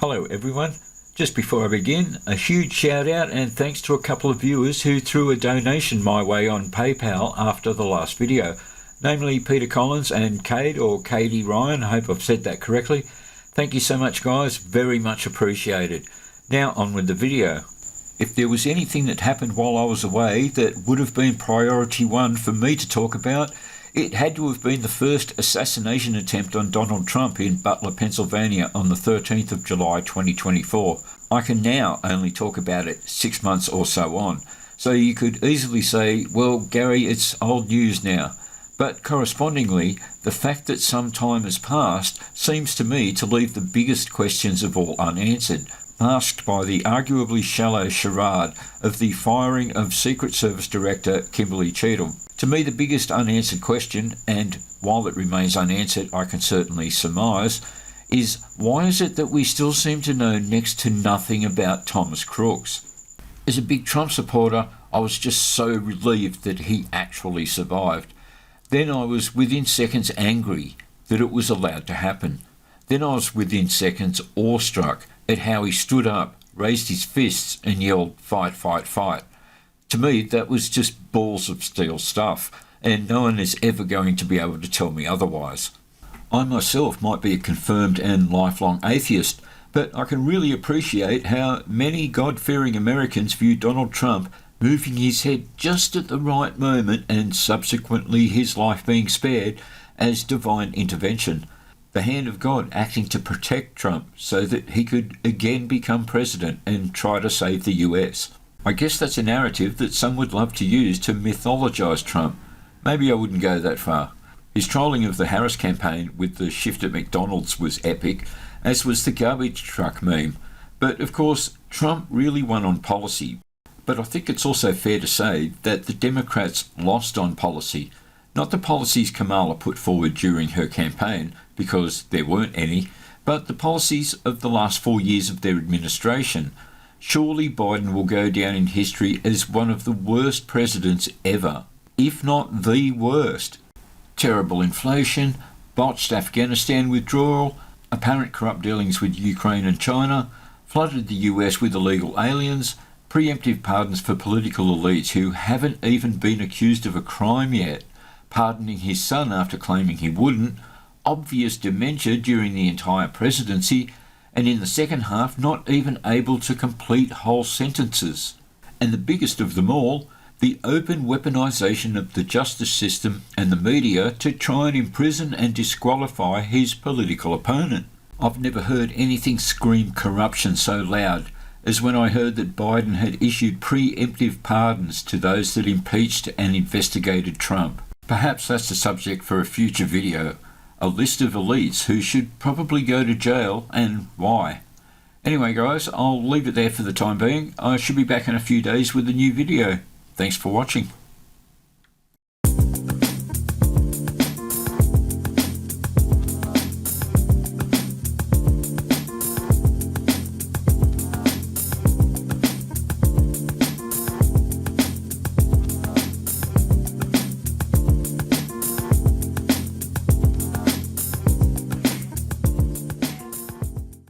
Hello everyone. Just before I begin, a huge shout out and thanks to a couple of viewers who threw a donation my way on PayPal after the last video, namely Peter Collins and Cade or Katie Ryan. I hope I've said that correctly. Thank you so much guys, very much appreciated. Now on with the video. If there was anything that happened while I was away that would have been priority one for me to talk about, it had to have been the first assassination attempt on Donald Trump in Butler, Pennsylvania on the 13th of July 2024. I can now only talk about it 6 months or so on. So you could easily say, well, Gary, it's old news now. But correspondingly, the fact that some time has passed seems to me to leave the biggest questions of all unanswered, masked by the arguably shallow charade of the firing of Secret Service Director Kimberly Cheatham. To me, the biggest unanswered question, and while it remains unanswered, I can certainly surmise, is why is it that we still seem to know next to nothing about Thomas Crooks? As a big Trump supporter, I was just so relieved that he actually survived. Then I was within seconds angry that it was allowed to happen. Then I was within seconds awestruck at how he stood up, raised his fists and yelled, "Fight, fight, fight." To me, that was just balls of steel stuff, and no one is ever going to be able to tell me otherwise. I myself might be a confirmed and lifelong atheist, but I can really appreciate how many God-fearing Americans view Donald Trump moving his head just at the right moment and subsequently his life being spared as divine intervention. The hand of God acting to protect Trump so that he could again become president and try to save the US. I guess that's a narrative that some would love to use to mythologise Trump. Maybe I wouldn't go that far. His trolling of the Harris campaign with the shift at McDonald's was epic, as was the garbage truck meme. But of course, Trump really won on policy. But I think it's also fair to say that the Democrats lost on policy. Not the policies Kamala put forward during her campaign, because there weren't any, but the policies of the last 4 years of their administration. Surely Biden will go down in history as one of the worst presidents ever, if not the worst. Terrible inflation, botched Afghanistan withdrawal, apparent corrupt dealings with Ukraine and China, flooded the US with illegal aliens, preemptive pardons for political elites who haven't even been accused of a crime yet, pardoning his son after claiming he wouldn't, obvious dementia during the entire presidency, and in the second half not even able to complete whole sentences. And the biggest of them all, the open weaponisation of the justice system and the media to try and imprison and disqualify his political opponent. I've never heard anything scream corruption so loud as when I heard that Biden had issued preemptive pardons to those that impeached and investigated Trump. Perhaps that's a subject for a future video. A list of elites who should probably go to jail and why. Anyway guys, I'll leave it there for the time being. I should be back in a few days with a new video. Thanks for watching.